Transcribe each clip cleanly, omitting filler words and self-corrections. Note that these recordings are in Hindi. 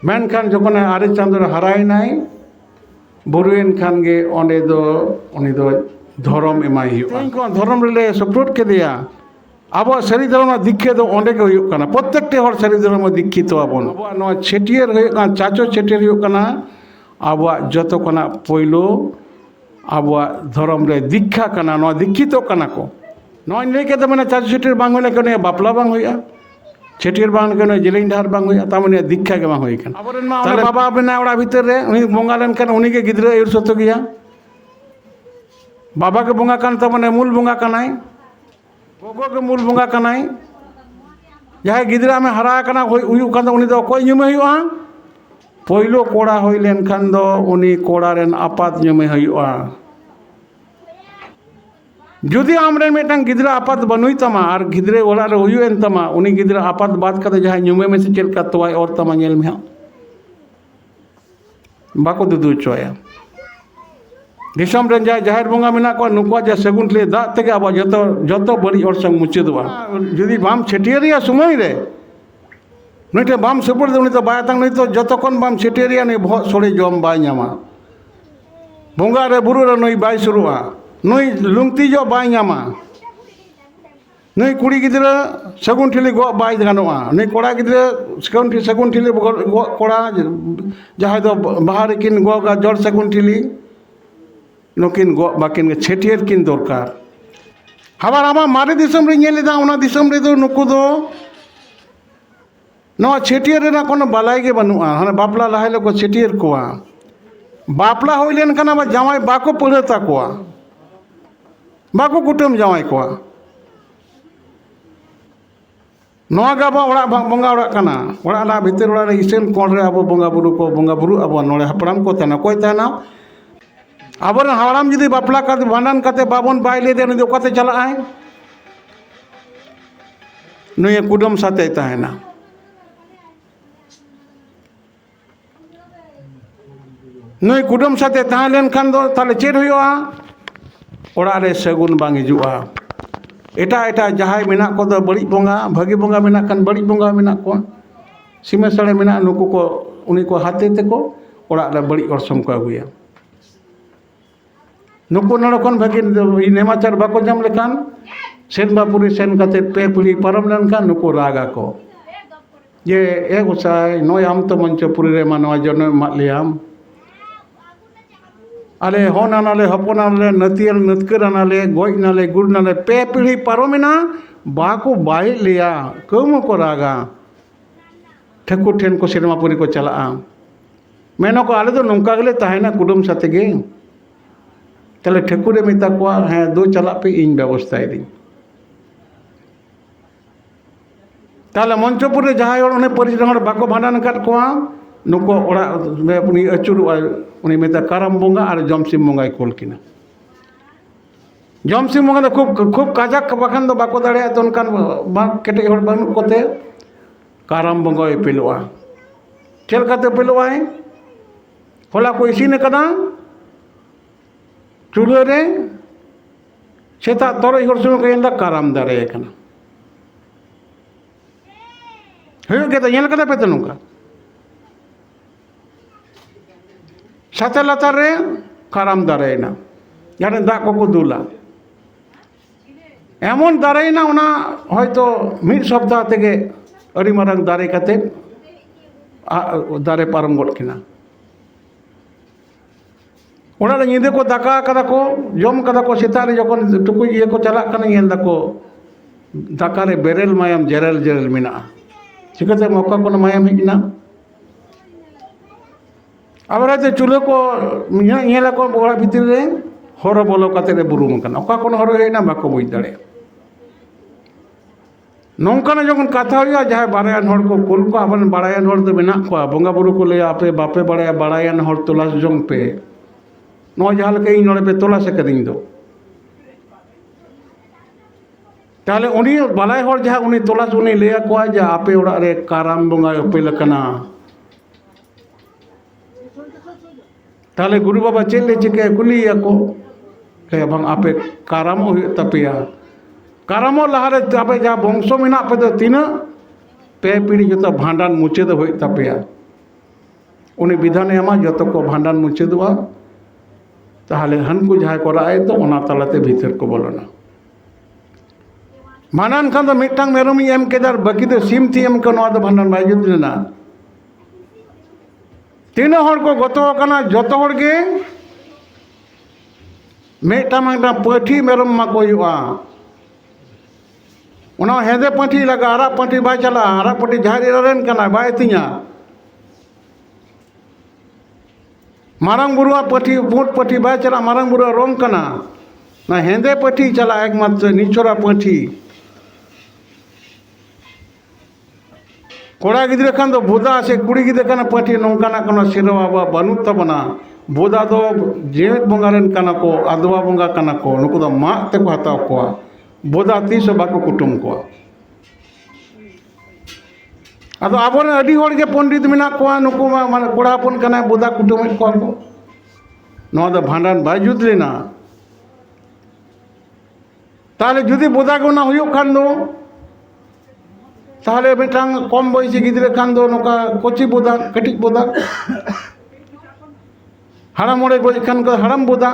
ᱢᱮᱱᱠᱷᱟᱱ ᱡᱚᱠᱷᱚᱱ ᱟᱨᱮ ᱪᱟᱸᱫᱳ ᱨᱮ ᱦᱟᱨᱟᱭᱮᱱᱟᱭ ᱵᱩᱨᱩᱭᱮᱱ ᱠᱷᱟᱱ ᱜᱮ ᱚᱸᱰᱮ ᱫᱚ ᱩᱱᱤ ᱫᱚ ᱫᱷᱚᱨᱚᱢ ᱮᱢᱟᱭ ᱦᱩᱭᱩᱜᱼᱟ। ᱛᱮᱦᱮᱧ ᱠᱷᱚᱱ ᱫᱷᱚᱨᱚᱢ ᱨᱮᱞᱮ ᱥᱩᱯᱨᱩᱫ ᱠᱮᱫᱮᱭᱟ। ᱟᱵᱚᱣᱟᱜ ᱥᱟᱹᱨᱤ ᱫᱷᱚᱨᱚᱢ ᱫᱤᱠᱠᱷᱟ ᱫᱚ ᱚᱸᱰᱮ ᱜᱮ ᱦᱩᱭᱩᱜ ᱠᱟᱱᱟ। ᱯᱨᱚᱛᱛᱮᱠᱴᱤ ᱦᱚᱲ ᱥᱟᱹᱨᱤ ᱫᱷᱚᱨᱚᱢ ᱫᱤᱠᱠᱷᱤᱛᱚ ᱟᱵᱚᱱ। ᱟᱵᱚᱣᱟᱜ ᱱᱚᱣᱟ ᱪᱷᱟᱹᱴᱭᱟᱹᱨ ᱦᱩᱭᱩᱜ ᱠᱟᱱᱟ, ᱪᱟᱪᱳ ᱪᱷᱟᱹᱴᱭᱟᱹᱨ ᱦᱩᱭᱩᱜ ᱠᱟᱱᱟ ᱟᱵᱚᱣᱟᱜ ᱡᱚᱛᱚ ᱠᱷᱚᱱᱟᱜ ᱯᱳᱭᱞᱳ ᱟᱵᱚᱣᱟᱜ ᱫᱷᱚᱨᱚᱢ ᱨᱮ ᱫᱤᱠᱠᱷᱟ ᱠᱟᱱᱟ। ᱱᱚᱣᱟ ᱫᱤᱠᱠᱷᱤᱛᱚᱜ ᱠᱟᱱᱟ ᱠᱚ। ᱱᱚᱣᱟᱧ ᱞᱟᱹᱭ ᱠᱮᱫᱟ ᱢᱟᱱᱮ ᱪᱟᱪᱳ ᱪᱷᱟᱹᱴᱭᱟᱹᱨ ᱵᱟᱝ ᱦᱩᱭ ᱞᱮᱱᱠᱷᱟᱱ ᱵᱟᱯᱞᱟ ᱵᱟᱝ ᱦᱩᱭᱩᱜᱼᱟ। ᱪᱷᱟᱹᱴᱭᱟᱹᱨ ᱵᱟᱝ ᱞᱮᱱᱠᱷᱟᱱ ᱡᱮᱞᱮᱧ ᱰᱟᱦᱟᱨ ᱵᱟᱝ ᱦᱩᱭᱩᱜᱼᱟ। ᱛᱟর মানে দীক্ষা ᱜᱮ ᱵᱟᱝ ᱦᱩᱭ ᱟᱠᱟᱱᱟ। ᱟᱵᱚᱨᱮᱱ ᱢᱟ ᱚᱱᱮ ᱵᱟᱵᱟ ᱢᱮᱱᱟᱭ ᱚᱲᱟᱜ ᱵᱷᱤᱛᱟᱹᱨ ᱨᱮ, ᱩᱱᱤ ᱵᱚᱸᱜᱟ ᱞᱮᱱᱠᱷᱟᱱ ᱩᱱᱤᱜᱮ ᱜᱤᱫᱽᱨᱟᱹ ᱟᱹᱭᱩᱨ ᱥᱚᱛᱚ ᱜᱮᱭᱟ। ᱵᱟᱵᱟ ᱜᱮ ᱵᱚᱸᱜᱟ ᱠᱟᱱ ᱛᱟᱵᱚᱱᱟᱭ, ᱢᱩᱞ ᱵᱚᱸᱜᱟ ᱠᱟᱱᱟᱭ। ᱜᱚᱜᱚ ᱜᱮ ᱢᱩᱞ ᱵᱚᱸᱜᱟ ᱠᱟᱱᱟᱭ। ᱡᱟᱦᱟᱸᱭ ᱜᱤᱫᱽᱨᱟᱹ ᱟᱢᱮ ᱦᱟᱨᱟ ᱟᱠᱟᱱᱟ ᱦᱩᱭᱩᱜ ᱠᱟᱱ ᱫᱚ ᱩᱱᱤ ᱫᱚ ᱚᱠᱚᱭ ᱧᱩᱢᱮ ᱦᱩᱭᱩᱜᱼᱟ? ᱯᱳᱭᱞᱳ ᱠᱚᱲᱟ ᱦᱩᱭ ᱞᱮᱱᱠᱷᱟᱱ ᱫᱚ ᱩᱱᱤ ᱠᱚᱲᱟ ᱨᱮᱱ ᱟᱯᱟᱛ ᱧᱩᱢᱮ ᱦᱩᱭᱩᱜᱼᱟ। যদি আমরা মিটাং গিদ্রা আপাত বানুই তামা আর গিদ্রে ওড়ারে হুইয়েন তামা উনি গিদ্রা আপাত বাদ কাতে যাহাই নিয়মে মেসে চেল কা তোয়াই অর তামা ñel মে বাকো দুদু চয়া দিশম রেন যায় জাহের বঙ্গা মেনা কো নুকো যা সেগুন লে দা থেকে আবা যত যত বড়ি অরসং মুচেদবা যদি বাম ছেটিয়ারিয়া সময় রে নইতে বাম সুপুর উনি তো বায়াতাং নই তো যতক্ষণ বাম ছেটিয়ারিয়া নই ভো সড়ে জম বাই ñama বঙ্গা রে বুরু রে নই বাই শুরুয়া নই লুংতি জো বাই ñama নই কুড়ি গিদ্রা সেগুন ঠিলি গো বাই গানোয়া নই কোড়া গিদ্রা সেগুন ঠিলি কোড়া যাহাই দো বাহারে কিন গো গা জড় সেগুন ঠিলি নুকিন গো বাকিন ছেটিয়ার কিন দরকার আবার আমার মারে দিশম রে ñel दा ওনা দিশম রে দো নুকু দো নয়া ছেটিয়ার রেনা কোনো বালাই গে বানুয়া হানে বাপলা লাহাইলে কো ছেটিয়ার কোয়া বাপলা হইলেন কান আবার জামাই বাকো পড়েতা কোয়া বাকো কুটুম জামাই কোয়া নয়া গাবা ওড়া বঙ্গা ওড়া কানা ওড়া না ভিতর ওড়া রে ইসেন কোন রে আবো বঙ্গা বুরু আবো নড়ে হাপড়াম কো তানা কই তানা আবার হারাম যদি বাপলা কাতে ভান্ডান কাতে বাবন বাইলে দেন ওকাতে চালা আয় নয় কুটুম সাথে তাহেনা নই কুটুম সাথে তাহলেন খান দো তাহলে চের হইয়া ওড়া রে সেগুন বাং হিজুआ এটা এটা যাহাই মেনা কো দো বড়ি বঙ্গা ভাগি বঙ্গা মেনা কান বড়ি বঙ্গা মেনা কো সিমে সাড়ে মেনা নুকু को उनी को हाथे ते को ओड़ा रे बड़ी अरसम को आगुया नुकु नड़कन भागी नेमाचार बाको जाम लेखान सेन बापुरी सेन काते पे पुली परम लेनखान नुकु रागा को ये ए गोसाई नय आम तो मंचपुरी रे मानवा जन मात लियाम आले होन आनाले हपन आनाले नतियल नतकर आनाले गोज नाले गुड़ नाले पे पीढ़ी पारोमेना बाको बाई लिया कम को रागा ठेकुर ठेन को सेरमापुरी को चला मेनो को आले तो नौका गले ताहेना कुटुम साथे गे ताले ठेकुरे मेता को हाँ दो चला पे इन व्यवस्था दी ताले मंचपुर रे जहां उन्हें परिश्रम बाको भांडान काट को नुको ओड़ा उनी अचुर उनी मेता काराम बंगा और जमसिम बंगाई कोल किना जमसिम बंगा खूब खूब काजाक बाखान दो बाको दाड़े तो उनकान बा केटे हड़ बानु कोते काराम बंगा पेलोआ चल काते पेलोआ होला को इसीने कदा चूल्हे रे सेता तोर इगर सुनो केंदा काराम दारे कना हेयो के तो ñel कदा पेते नुका साथे लातार रे काराम दारेना यानी दा को दुला एमन दारेना ओना हयतो मिड सप्ताह तेगे अरि मारांग दारे काते दारे पारम गड किना ओना रे ñide को दाका कदा को जम कदा को सेता रे जखन टुकु ये को चला कना ñel दाको दाका रे बेरेल मायाम जेरेल जेरेल मेना चिकाते मौका को मायाम हिजना आबार चूल्हे को ñela को ओड़ा भितर रे हर बोलो काते रे बुरुम कना ओका कोन हर हेना बाको बुझ दाड़े नौकाना जखन कथा हुआ जहाँ बारायान हर को कुल को आबार बारायान हर दो मेना को बंगा बुरु को लैया आपे बापे बाड़ाया बारायान हर तलाश जंग पे नौ जहाँ लेके इन नोड़े पे तलाश कदिंग दो ताहले उनी बालाय हर जहाँ उनी तलाश उनी लैया को जा आपे ओड़ा रे काराम बंगा पे लकना ताहले गुरु बाबा चेल ले चिके कुलिया को के बंग आपे कारामो हुई तपिया कारामो लहारे आपे जहाँ वंशो मेना पे तो तीना पे पीढ़ी जो भांडान मुचे तो हुई तपिया उनी विधान एमा जो को भांडान मुचादवा ताहले हनको जहाँ कराए तो ओना तलाते भीतर को बोलना भांडान खान तो मिट्टांग मेरम एम केदार बाकी तो सिम थी एम को भांडान बाय जुत लेना तीन हर को गतो कना जतो हर के मेटा पाठी मेरम मा को हुआ उना हेदे पाठी लगा आरा पाठी बाय चला आरा पाठी जहार इरारेन कना बाय तिया मारंग बुरुआ पाठी बूट पाठी बाय चला मारंग बुरुआ रोंग कना ना हेदे पाठी चला एकमात्र निचोरा पाठी कोड़ा गिद्रे खान तो बोदा से कुड़ी गिद्रे खान पाठी नौकाना कना सिरवा बा बनु तबना बोदा दो जेट बंगारेन कना को आदवा बंगा कना को नुको दो मा ते को हताव को बोदा तीस बाको कुटुम को अदो आबोन अडी होड़ के पंडित मिना को नुको माने कोड़ा पन कना बोदा कुटुम को नो दो भांडान बाय जुत लेना ताले जुदी बोदा को ना हुयो खान दो ताहले मिटांग कम बयसी गिद्रे खान दो नोका कोची बोदा कटिक बोदा हाराम मोड़े गज खान को हाराम बोदा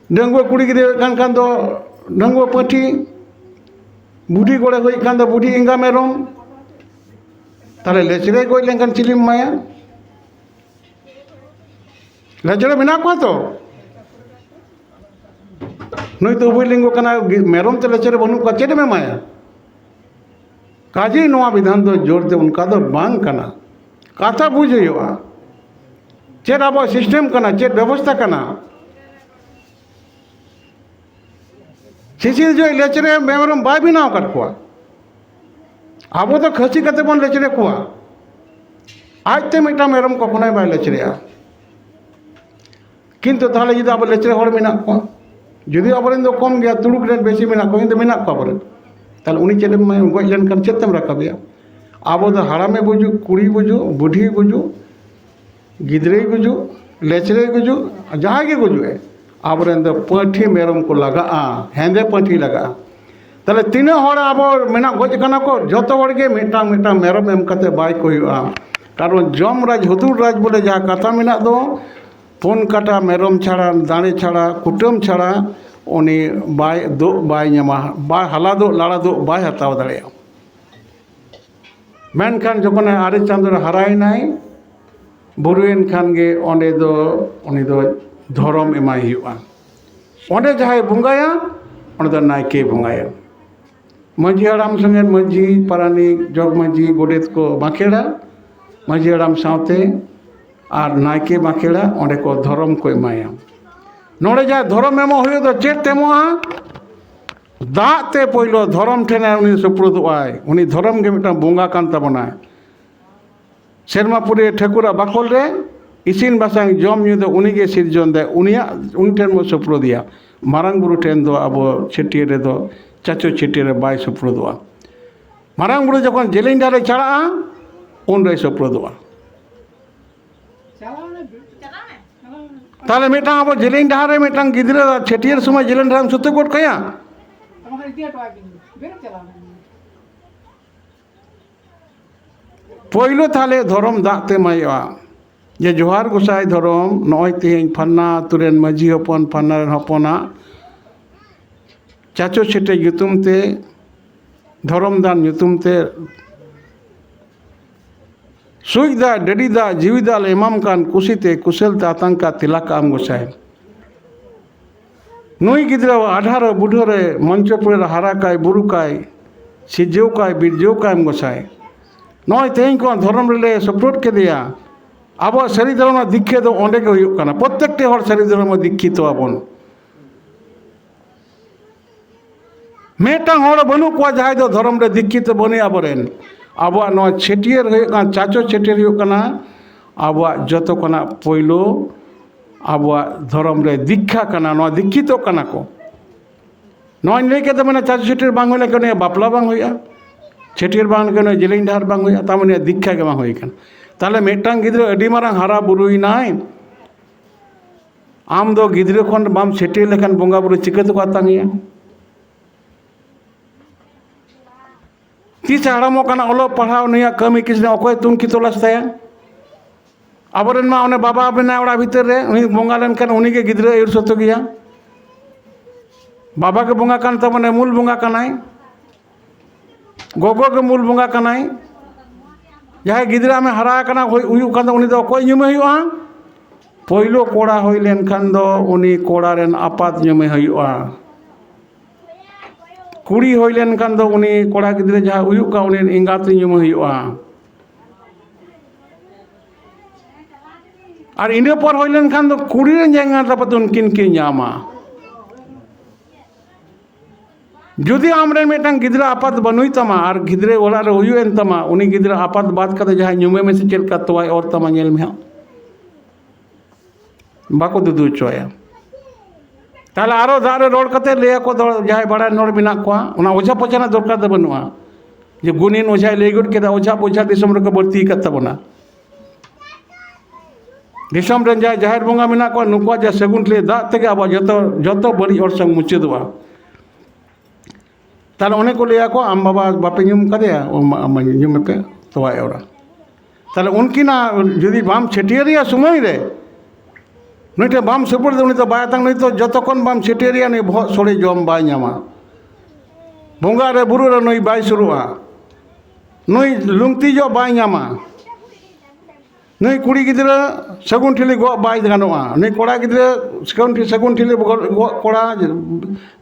डंगुआ कुड़ी गिद्रे खान दो डंगुआ पाठी बुढ़ी गोड़े गज खान दो बुढ़ी इंगा मेरम ताहले लेचरे गज लेंखान चिलिम माया लेचरे मेना को तो नई तो उबई लिंगो कना मेरम ते लेचरे बनू का चेड में माया काजे नोआ विधान दो जोर दे उनका दो बांग कना कथा बुझ हुआ चेड अब सिस्टम कना चेड व्यवस्था कना शिशिर जो लेचरे मेरम बाय बिना कर को अब तो खसी कते बन लेचरे को आज ते मिटा मेरम कखनो बाय लेचरे किंतु ताहले जुदी अब लेचरे हड़ मेना को जुदी अबरेन दो कम गया तुड़ुक रेन बेसी मेना को तो मेना को अबरेन ताहले उनी चेड में गज लेन कर चेतम रकाबिया अब तो हाड़ामे बुझू कुड़ी बुझू बुढ़ी बुझू गिद्रे गुजू लेचरे गुजू जहाँ के गुजुए आबरेन दो पाठी मेरम को लगा हेंदे पाठी लगा ताहले तीना हड़ अब मेना गज कना को जतो हड़ के मिटा मिटा मेरम एम कते बाय को हुआ कारण जम राज हुदुर राज बोले जहाँ कथा मेना दो पुन काटा मेरम छाड़ा दाणे छाड़ा कुटुम छाड़ा उनी बाय दो बाय ᱧᱟᱢᱟ बाय हाला दो लाड़ा दो बाय हताव दाड़ेया मेनखान जखन आरे चांदो हारायनाय बुरुएन खान गे ओंडे दो उनी दो धर्म एमाय हुआ ओंडे जहाय बंगाया ओंडे दो नायके बंगाया मांझी हाड़ाम संगे मांझी पारानिक जग मांझी गोडेत को बाखेड़ा मांझी हाड़ाम सावते और नायके बाखेड़ा ओंडे को धर्म को एमाया नोड़े जहाँ धर्म एमो हुए तो चेत तेमोआ दाते पहिलो धर्म ठेने उनी सुप्रुदोआय उनी धर्म के मिटा बोंगा कान ताबोनाय सेरमापुरी ठाकुरा बाखल रे इसिन बासांग जम ᱧᱩ दो उनी के सिरजन दे उनिया उनी ठेन मो सुप्रुदिया मारांग बुरु ठेन दो अब छेटिये रे दो चाचो छेटिये रे बाय सुप्रुदोआ मारांग बुरु जखन जेलें डारे चढ़ा उन रे सुप्रुदोआ ताहले मिटांग अब जेलें डारे मिटांग गिद्रे छेटियर समय जेलें डारे सुते गोट कया पहिलो ताहले धर्म दाते माया जे जोहार गोसाई धर्म नय तेहें फन्ना तुरेन मांझी हपन फन्ना हपना चाचो छेटे ᱧᱩᱛᱩᱢ ते धर्म दान ᱧᱩᱛᱩᱢ ते सुईदा डडीदा जीविदा एमाम कान कुशीते कुशलते आतंका तिलाका आम गोसाई नुई गिद्रा 18 बुढ़ोरे मंचपुरे हाराकाय बुरुकाय सिजौकाय बिरजौकाय आम गोसाई नय तेहें को धर्म रे सपोर्ट के दिया अब सारी धर्म दीक्षे दो ओंडे के हुयुक काना प्रत्येकटे हर सारी धर्म दीक्षित आबन मेटांग हर बनू को जहां दो धर्म रे दीक्षित बने आबरेन अब छेटियर चाचो छेटियर अब जो पहिलो अब धर्म रे दीक्षा दीक्षित को नई के मैंने चाचो छेटियर बांग होले के बापला बांग होया छेटियर बांग के जेलें डाहर बांग होया तार दीक्षा के बांग होई कान ताहले मेटांग गिद्रा अडी मारांग हारा बुरुइनाय आम दो गिद्रा खन बाम छेटियर लेखान बंगा बुरु चिकाते को आतांगिया तीस हड़ामों का ओलो पढ़ाओ नहीं कमी किसने अकोय तुनकी तलाश ताया आबोरेन मा ओने बाबा बेना ओड़ा भीतर रे उनी बोंगा लेनखान उनी के गिद्रा ईर्षतो गया बाबा के बोंगा कान तमने मूल बोंगा कानाय गोगो के मूल बोंगा कानाय जहाँ गिद्रा में हरा काना हुयु कान उनी दो अकोय ᱧᱩᱢᱮ हुयुआ पहिलो कोड़ा हुई लेनखान दो उनी कोड़ा रेन आपात ᱧᱩᱢᱮ हुयुआ कुड़ी हुई लेनखान दो उनी कोड़ा गिद्रा जहाँ हुयु का उनी इंगात ᱧᱩᱢᱮ हुयुआ और इन्हें पर हुई लेनखान दो कुड़ी रेन जांगा तपत उनकिन की ᱧᱟᱢᱟ जुदी आमरे मेटang गिद्रा आपात बनुई तमा और गिद्रे ओला रे हुयु एन तमा उनी गिद्रा आपात बात कते जहाँ ᱧᱩᱢᱮ में से चेल का तोय और तमा नेल में बाको दुदु चोया ताले आरो दारे रोड कते ले को जहाँ बड़ा नोड़ बिना को उना ओझा पोछाना दरकार दे बनुआ जे गुनिन ओझा ले गुड केदा ओझा पोछा दिसम रे को बर्ती कत बना दिसम रे जाहिर बोंगा मिना को नुको जे सगुन ले दा तके अब जतो जतो बड़ी और संग मुचेदवा ताले ओने को लिया को आम बाबा बापे ᱧᱩᱢ कदेया ᱧᱩᱢ पे तोय ओरा ताले उनकी ना यदि बाम छेटियरिया समय रे नईटे बाम सपोर्ट उनी तो बाय तांग नई तो जतक्षण बाम छेटियरिया नई बहुत सोड़े जम बाय ᱧᱟᱢᱟ बोंगा रे बुरु रे नई बाय शुरुआ नई लुंगती जो बाय ᱧᱟᱢᱟ नई कुड़ी गिद्रा सगुन ठिली गो बाय गानोआ नई कोड़ा गिद्रा सगुन ठिली गो कोड़ा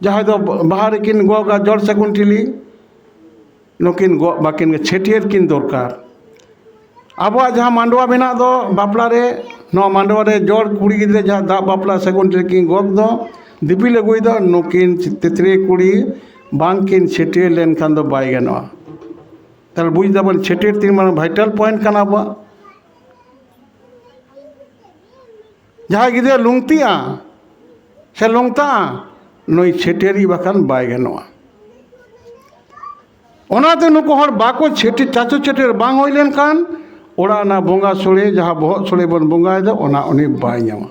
जहाँ दो बाहर किन गोगा जड़ सगुन ठिली नुकिन गो बाकिन छेटियर किन दरकार अब जहाँ मांडवा बिना दो बापला रे नो मांडवा रे जड़ कुड़ी गिद्रा जहाँ दा बापला सगुन ठिली किन गोग दो दिपिल अगुई दो नुकिन तितरी कुड़ी बांकिन छेटियर लेन खान दो बाय गानोआ ताल बुझ दबन छेटियर तीन माने वाइटल पॉइंट काना बा जहाँ गिद्रा लुंगतिया से लुंगता नई छेटेरी बाखान बाय गानोआ ओनाते नुको हर बाको छेटे चाचो छेटेर बांग होई लेनखान ओड़ा ना बोंगा सोड़े जहाँ बहुत सोड़े बन बोंगाय दो ओना उनी बाय ᱧᱟᱢᱟ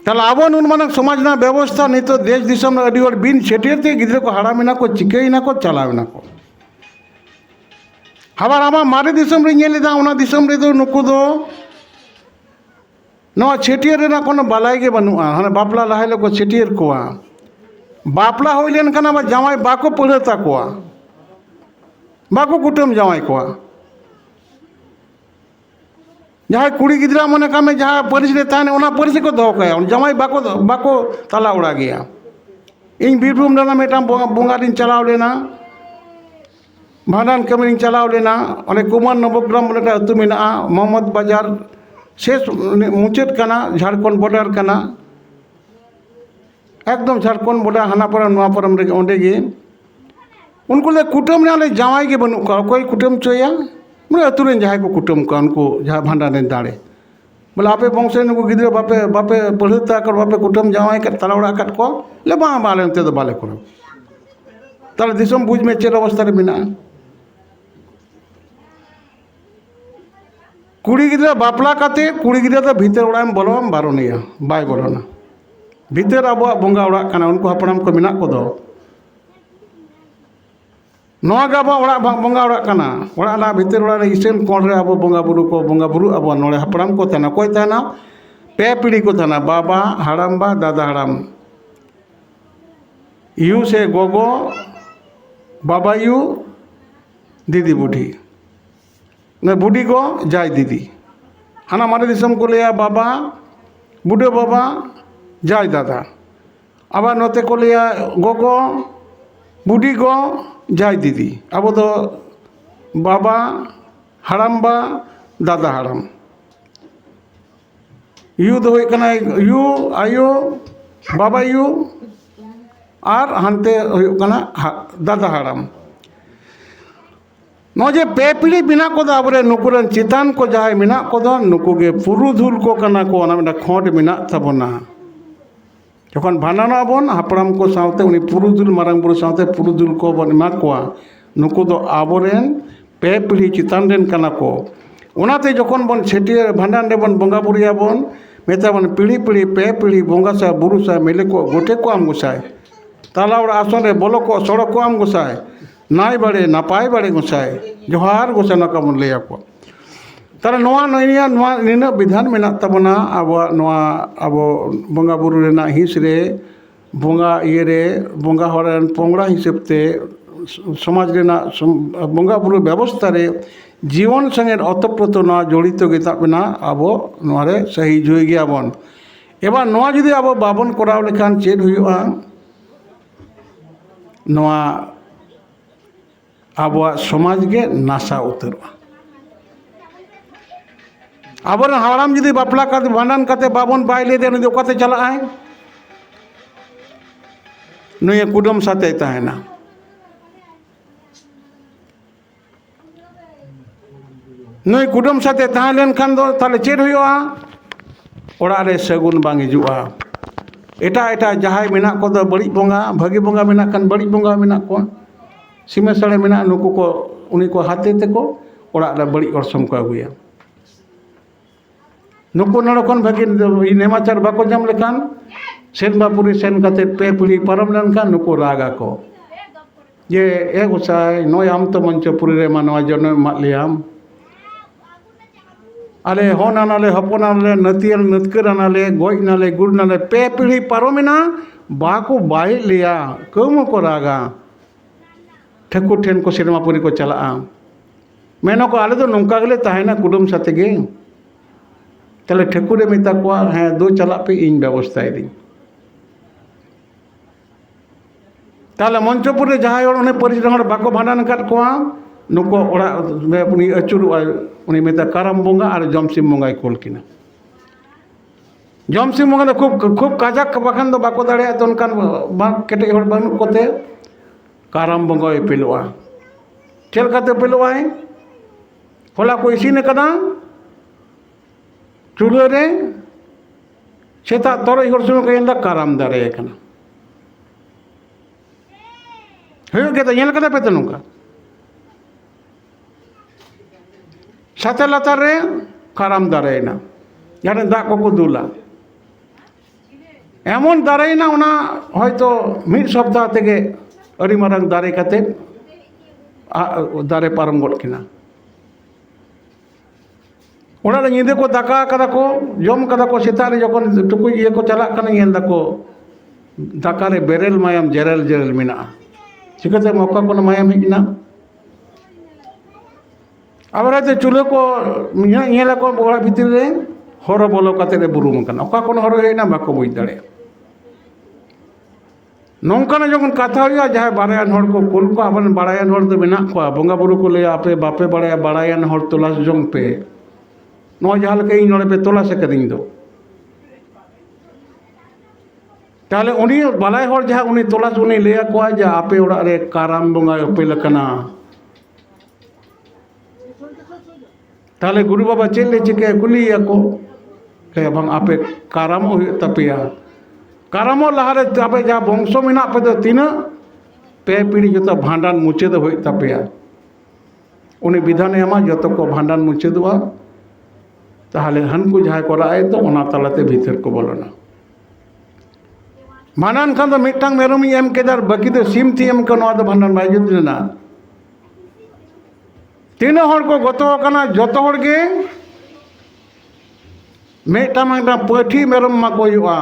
ताला आबो नुन माने समाज ना व्यवस्था नहीं तो देश दिसम ना अडी और बिन छेटेर ते गिद्रा को हाड़ा मिना को चिकेइना को चलावना को हमार आमा मारे दिसम रे नेलेदा ओना दिसम रे दो नुको दो नवा छेटियर रे ना कोनो बालाई के बनुआ हाने बापला लाहेले को छेटियर कोआ बापला होई लेन खाना बा जामाई बाको पढ़ता कोआ बाको कुटुम जामाई कोआ जहाँ कुड़ी गिद्रा मने कामे जहाँ परिस रे ताने ओना परिस को दो कया जामाई बाको ताला उड़ा गया इन बीरभूम दाना मेटाम बोंगा दिन चलाव लेना भांडान कमी चलाव लेना अने कुमार नवग्राम बोले अतु मेना मोहम्मद बाजार शेष मुचाद काना झारखंड बॉर्डर काना एकदम झारखंड बॉर्डर हानापारा नोआपाराम रे ओंडे गे उनको ले कुटुम ने जावाई के बनु का कोई कुटुम चोया मैं अतु रे जहाँ को कुटुम का उनको जहाँ भांडान रे दाड़े बोले आपे वंश नुको गिद्रा बापे बापे पढ़ता कर बापे कुटुम जावाई कर तला उड़ा कट को ले बाले उनते तो बाले करो ताले दिसम बुझ में चेर अवस्था रे बिना कुड़ी गिद्रा बापला काते कुड़ी गिद्रा तो भीतर ओड़ा में बोलो बारोनिया बाय बोलोना भीतर अब बोंगा ओड़ा काना उनको हपड़ाम को मिना को दो नोआ गा ओड़ा बोंगा ओड़ा काना ओड़ा ला भीतर ओड़ा रे इसेन कोण रे अब बोंगा बुरु अब नोड़े हपड़ाम को थाना कोई थाना पे पीढ़ी को थाना बाबा हाड़ाम बा दादा हाड़ाम यू से गोगो बाबा यू दीदी बूढ़ी न बूढ़ी को जाय दीदी हाना मारे दिसम को लिया बाबा बूढ़े बाबा जाय दादा अब नोते को लिया गोगो बूढ़ी को जाय दीदी अब तो बाबा हाड़ाम बा दादा हाड़ाम यू दो यू आयो बाबा यू और हानते दादा हाड़ाम नोजे पे पीढ़ी बिना को अब नुकुरन चितान को जहाँ मिना को नुकुगे पुरुधुल को कना को ना खोट मिना तबना जखन भांडाना बन हापड़ाम को सावते उनी पुरुधुल मारांग बुरु सावते पुरुधुल को बन एमा कोआ नुकु दो आबोरेन पे पीढ़ी चितान रेन कना को ओनाते जखन बन छेटियर भांडान रे बन बोंगा बुरिया बन मेता बन पीढ़ी पीढ़ी पे पीढ़ी बोंगा सा बुरु सा मिले को गोटे को आम गुसाय ताला और आसन रे बोलो को सड़क को आम गोसाई नाई बड़े नापाय बड़े गोसाई जोहार गोसाई ना कबन ले आपको तारा नोआ नैया नोआ निना विधान मेना तबना अब बंगा बुरु रेना हिस रे बंगा ये रे बंगा हरन पोंगड़ा हिसाबते समाज रेना बंगा बुरु व्यवस्था रे जीवन संगे अतप्रोत ना जड़ित गेता बना अब नोरे सही जुई गया बन एबार नोआ जुदी अब बाबन कराव लेखान चेद हुआ नोआ अब समाज के नासा उतरवा अब हाड़ाम जुदी बापला करते भांडन करते बाबन बाय ले दे ओकाते चला है नुए कुडम साथे तहना नुई कुडम साथे तहां लेन खान दो ताले चेद हुआ ओड़ा रे सगुन बांग हिजुआ एटा एटा जहाय मेना को दो बड़ी बोंगा भागी बोंगा मेना कान बड़ी बोंगा मेना को सीमे सड़े मेना नुकु को उनी को हाथे ते को ओड़ा रे बड़ी orsom को अगुया नुकु नड़कन भागी नेमाचार बाको जम लेखान सेन बापुरी सेन काते पे पीढ़ी परम लेनखान नुकु रागा को ये ए गोसाई नय आम तो मंचपुरी रे मानवा जन्म मा लियाम आले हन आनाले हपन आनाले नतियल नतकर आनाले गज नाले गुड़ नाले पे पीढ़ी पारोमेना बाको बाय लिया कम को रागा ठेकुर ठेन को सेरमापुरी को चला मेनो को आले तो नौका गले तहना कुडुम साथे गे ताले ठेकुरे मेता को हाँ दो चला पे इन व्यवस्था दी ताले मंचपुर जहां उन्हें परिचय बाको भांडन कर को नुको ओड़ा उनी अचुर उनी मेता काराम बोंगा और जमसिम बोंगाई कोल किना जमसिम बोंगा खूब खूब काजाक बाखान दो बाको दाड़े तो उनकान बांग केटे हर बानु कोते काराम बोंगा पेलोआ चल काते पेलोआ होला को इसीने कदा चूल्हे रे सेता तोरे हर सुनो के इंदा काराम दारे कना हेयो के तो येल कदा पेते नुका साथे लातार रे काराम दारेना यानी दाग को दुला एमन दारेना उना हयतो मिड सप्ताह तेगे अड़ी मारंग दारे काते दारे पारम गड किना ओना निदे को दाका कदा को जम कदा को सेता रे जखन टुकु ये को चला कना येल दाको दाका रे बेरेल मायाम जेरेल जेरेल मिना चिकते मौका को मायाम हिना अब चूल्हे को ये को बड़ा भीतर रे हर बोलो काते बुरुम हर हेना बाको बुझ दाड़े नौकाना जखन कथा हुआ जहाँ बारायान हर को कुल को अपन बाड़ायान हर तो मेना को बंगा बुरु को ले आपे बापे बाड़ाया बाड़ायान हर तलाश जंग पे नो जहाँ लगे इन नोड़े पे तलाश कदिंग दो ताले उनी बालाय हर जहाँ उनी तलाश उनी ले को जा आपे ओड़ा रे काराम बंगा पे लकना ताले गुरु बाबा चेले चिके कुली को के बंग आपे कारामो तपिया कारामो लहारे आपे जहाँ वंशो मेना पे तो तीना पे पीढ़ी जो भांडान मुचाद हो तपिया उनी विधान एमा जो को भांडान मुचादवा ताहले हनको जहाँ कराए तो ओना तालाते भीतर को बोलना भांडान खान तो मिटांग मेरमी एम केदार बाकी तो सीम थी एम को नवा तो भांडान बाय जुत लेना तीनों हर को गतोकना जतो हर के मेटा पाठी मेरम मा को हुआ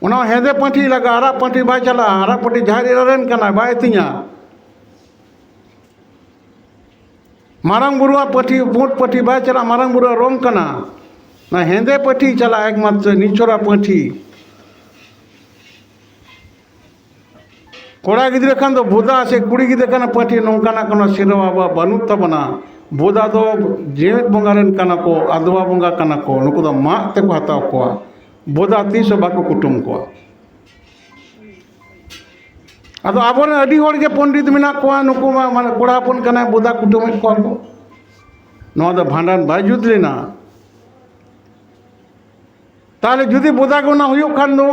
उना हेदे पाठी लगा हरा पाठी बाय चला हरा पाठी झारी रन कना बाय तिया मारंग बुरुआ पाठी बूट पाठी बाय चला मारंग बुरुआ रोंग कना ना हेदे पाठी चला एकमात्र निचोरा पाठी कोड़ा गिद्रे खान तो बोदा से कुड़ी गिद्रे खान पाठी नौकाना कोनो सिरवा बानु तबना बोदा दो जेट बंगारन काना को आदवा बंगा काना को नुको दो मा ते को हताव को बोदा तीस बाको कुटुम को अदो आबोन अडी होड़ के पंडित मेना को नुको माने कोड़ा अपन काना बोदा कुटुम को नो दो भांडान बाय जुत लेना ताले जुदी बोदा को ना हुयो खान दो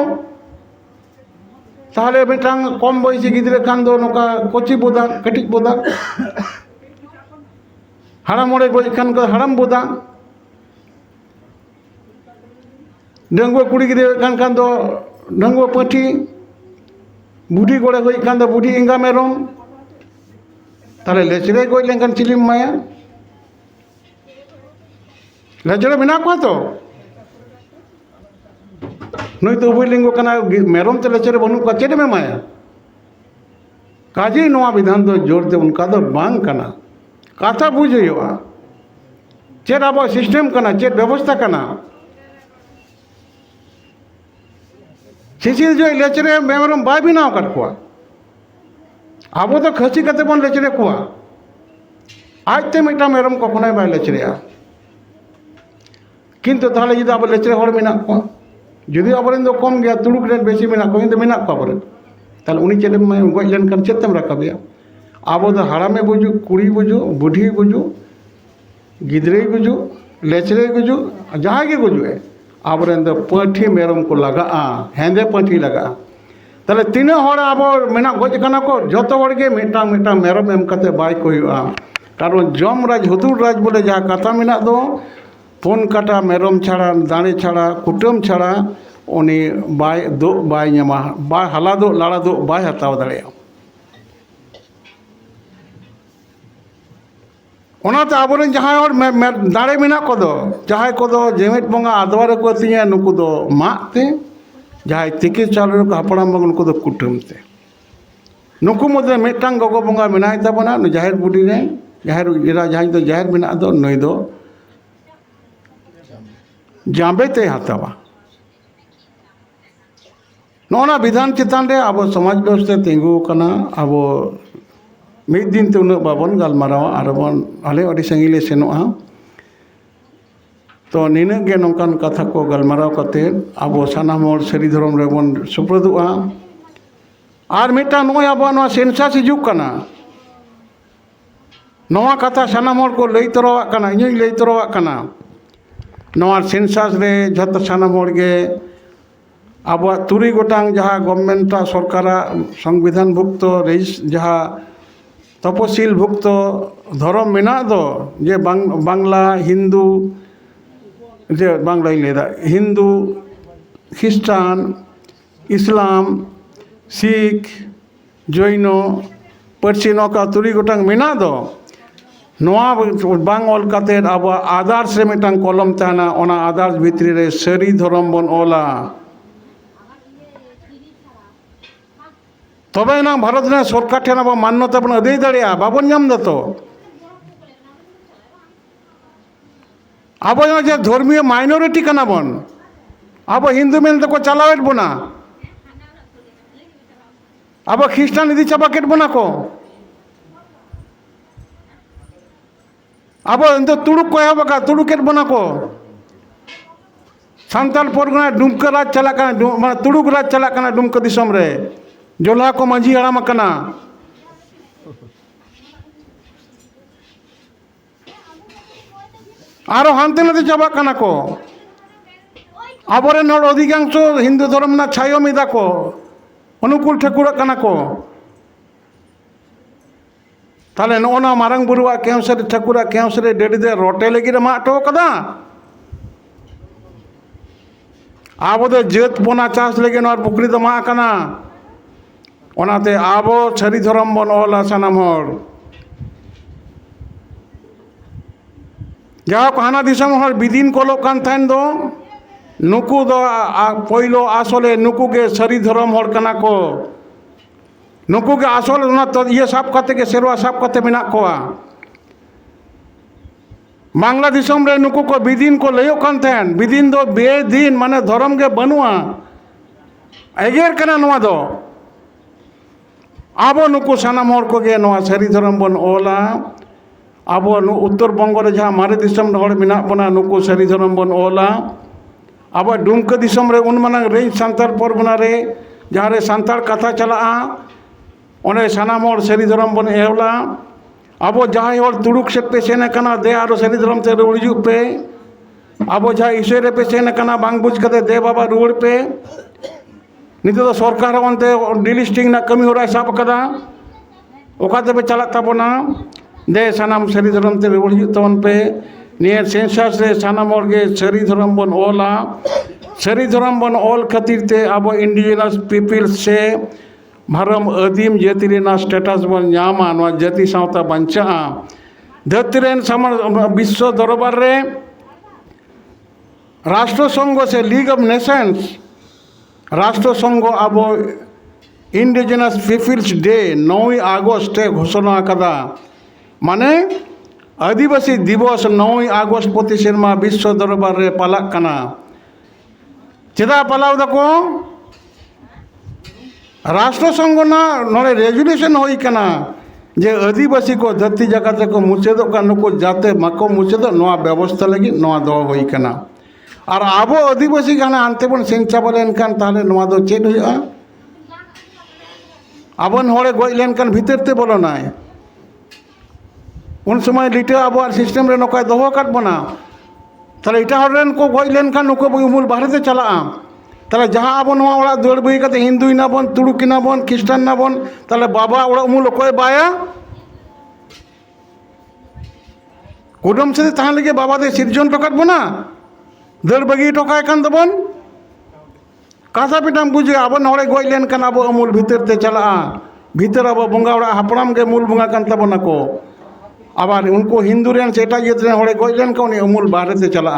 ताहले मिटांग कम बयसी गिद्रे खान दो नोका कोची बोदा कटिक बोदा हाराम मोड़े गज खान को हाराम बोदा डंगुआ कुड़ी गिद्रे खान दो डंगुआ पाठी बुढ़ी गोड़े गई खान दो बुढ़ी एंगा मेरम ताले लेचरे गई लेंकन चिलिम माया लेचरे बिना को तो नई तो उबई लिंगो कना मेरम ते लेचरे बनु का चेड में माया काजे नोआ विधान दो जोर दे उनका दो बांग कना काथा बुझेयोआ चेड अब सिस्टम कना चेड व्यवस्था कना शिशिर जो लेचरे मेरम बाय बिना कर को अब तो खसी कते बन लेचरे को आज ते मिटा मेरम कखनो बाय लेचरेया किंतु ताहले जुदी अब लेचरे हर मेना को जुदी अबरेन दो कम गया तुड़ुक रेन बेसी मेना को किंतु मेना को अबरेन ताहले उनी चेड में गज लेन कर चेतम राकाबिया अब तो हाड़ामे बुझु कुड़ी बुझु बुढ़ी बुझु गिदरे गुजु लेचरे गुजु जहाँ के गुजुए आबरेन दो पाठी मेरम को लगा हेंदे पाठी लगा ताहले तीन हर अब मेना गज कना को जतो हर के मिटा मिटा मेरम एम कते बाय को हुआ कारण जम राज हुतुर राज बोले जहाँ कथा मेना दो पुन काटा मेरम छाड़ा दाड़े छाड़ा कुटुम छाड़ा उनी बाय दो बाय ᱧᱟᱢᱟ बाय हाला दो लाड़ा दो बाय हताव दाड़ेया ओनाते आबोरेन जहाँ और दाड़े मेना को दो जहाँ को दो जेमेट बंगा आदवारे को तिया नुकु दो माते जहाँ तिके चालरे को हपड़ाम बंग नुकु दो कुटुमते नुकु मध्य मिटांग गगो बंगा मेनाय ताबोना जाहिर बुडी रे जाहिर इरा जहाँ दो जाहिर मेना दो नई दो जाम्बेते हतावा नोना विधान चितान रे अब समाज व्यवस्था तिंगु कना अब मिद दिन ते उन्ना बाबन गालमारावा आरबन आले अडी संगिले सेनोआ तो निना गे नोंकान कथा को गालमाराव कते अब सानाम हर सरी धरम रे बन सुप्रदुआ आर मिटा नोय अब नो सेंसास हिजुक कना नोआ कथा सानाम हर को लई तरवा कना इᱧ लई तरवा कना नोआ सेंसास रे जत सानाम हर गे अब तुरी गोटांग जहाँ गवर्नमेंट सरकार संविधान भुक्त रेजिस जहाँ तपशिल भुक्त धर्म मेना दो जे बांग्ला हिंदू जे बांग्ला लेदा हिंदू ख्रिस्टान इस्लाम सिख जैन पार्सी नौका तुरी गोटांग मेना दो नोआ बांग ऑल काते अब आदर्श रे मिटांग कलम ताना ओना आदर्श भितरी रे सरी धर्म बन ओला तबे ना भारत ने सरकार ठेन अब मान्यता बन अदे दाड़िया बाबन नाम दो तो अब जे धर्मीय माइनॉरिटी कना बन अब हिंदू मेन को चलावेट बना अब ख्रिस्टान इदी चाबाकेट बना को अब तो तुड़ुक को है तुड़ुकेट बना को सांताल परगना डुमका राज चला माने तुड़ुक राज चला डुमका दिसम रे जोला को माझी हड़ाम कना आरो हानते नाते चाबा कना को आबोरेन हर अधिकांश हिंदू धर्म ना छायो मिदा को अनुकूल ठाकुर कना को ताले नोना मारंग बुरुआ केमसरे ठाकुरा केमसरे डेडी दे रोटे लगी रे माटो कदा आबो दे जेत पोना चास लगे नर पुकरी दो मा कना ओनाते आबो छरी धरम बन ओला सानाम हर जहाँ को हाना दिसम हर विदिन कोलो कान थाइन दो नुकु दो पहिलो आसले नुकु के छरी धरम हर कना को नुकु के आसल ना तो ये साफ कते के सेरवा साफ कते मेना कोआ बांग्ला दिसम रे नुकु को विदिन को लयो कान थाइन विदिन दो बेदिन माने धरम के बनुआ एगेर कना नोआ दो अब नुकु सानाम हर को गे नोआ सरी धरम बन ओला अब उत्तर बंग रे जहाँ मारे दिसम हर मेना बना नुकु सरी धरम बन ओला अब डुमका दिसम रे उन माना रेंज सांताल परगना रे जहाँ रे सांताल कथा चला ओने सानाम हर सरी धरम बन एवला अब जहाँ हर तुड़ुक सेट पे सेने कना दे आरो सरी धरम ते रुड़ हिजुग पे अब जहाँ इशरे पे सेने कना बांग बुझ कते दे बाबा रुड़ पे नितो तो सरकार अंते डिलिस्टिंग ना कमी होरा साब कदा ओकाते पे चला ताबोना दे सानाम सरी धरम ते रुड़ हिजुग तवन पे नियर सेंसस रे सानाम हर गे सरी धरम बन ओला सरी धरम बन ओल खातिर ते अब इंडिजिनस पीपल्स से भरम आदिम जाति रेना स्टेटस बन नामा नवा जाति सावता बंचा धरती रेन विश्व दरबार रे राष्ट्र संघ से लीग ऑफ नेशंस राष्ट्र संघ अब इंडिजिनस पीपल्स डे 9 আগস্ট घोषणा कदा माने आदिवासी दिवस 9 আগস্ট प्रति सेरमा विश्व दरबार रे पालाक कना चेदा पालाव दको राष्ट्र संघ ना नोड़े रेजुलेशन होई कना जे आदिवासी को धरती जगत को मुचेदो का नुको जाते मको मुचेदो नवा व्यवस्था लगी नवा दो होई कना और आबो आदिवासी गाना आनते बन सेंचा बोलेन कान ताले नवा दो चेद हुआ आबन होड़े गोज लेन कान भीतर ते बोलो नाय उन समय लिटे आबो सिस्टम रे नोका दोहो काट बना ताले इटा होड़ेन को गोज लेन कान नुको मूल बाहर ते चला ताले जहाँ आबो नवा ओड़ा दौड़ बई कते हिंदू ना बन तुड़ुकी ना बन ख्रिस्टान ना बन ताले बाबा ओड़ा मूल कोई बाया कुडम से तहां लगे बाबा दे सिरजन टोकाट बना दर बगी टोकाय कान दबन कासा पिटाम बुझे आबन होड़े गोज लेन कान आबो अमूल भीतर ते चला भीतर आबो बंगा ओड़ा हापड़ाम के मूल बंगा कान तबना को आबार उनको हिंदू रेन से एटा जात रेन होड़े गोज लेन का उनी अमूल बाहर ते चला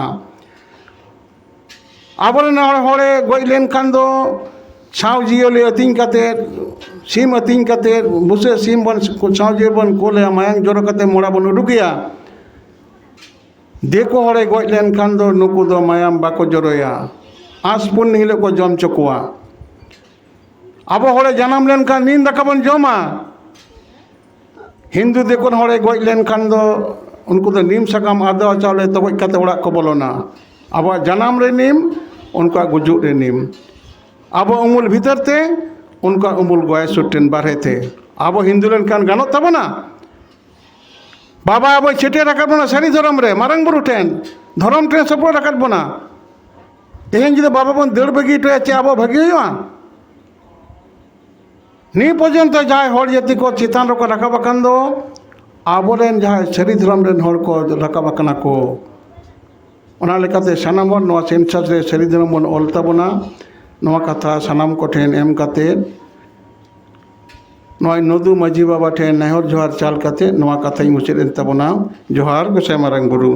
आबोरेन होड़े गोज लेन कान दो छाव जियोले अतिंग कते सीम अतिंग कते बुसे सीम बन छाव जियो बन कोले मायांग जोरो कते मोड़ा बन उडुकिया देखो होड़े गोज लेन कान दो नुकु दो मायाम बाको जोरोया आस पुन हिले को जम चकुआ आबो होड़े जन्म लेन कान नींद दाका बन जमा हिंदू देखो होड़े गोज लेन कान दो उनको तो नीम सकाम आदो चावले तो गोज कते ओड़ा को बोलोना अब जन्म रे नीम उनका गुजुग रे नीम अब उमुल भीतर ते उनका उमुल गोय सुटेन बारे थे अब हिंदू लेन कान गानो तबना बाबा अब छेटे रखब बना सारी धर्म रे मारंग बुरु ठेन धर्म ठेन सब रखब बना तेहन जी बाबा बन दड़ बगी तो चे अब भागी हुआ नी पर्यंत जहाँ हर जाति को चितान रो को रखब अकन दो आबोरेन जहाँ सारी धर्म रेन हर को रखब अकना को ओना लेकाते सानाम हर नवा सेंसस रे सारी धर्म बन ऑल तबना नवा कथा सानाम को ठेन एम कते नवा नदु माजी बाबा ठेन नेहर जोहार चाल कते नवा कथा मुचाद एन तबना जोहार गोसाई मारंग बुरु।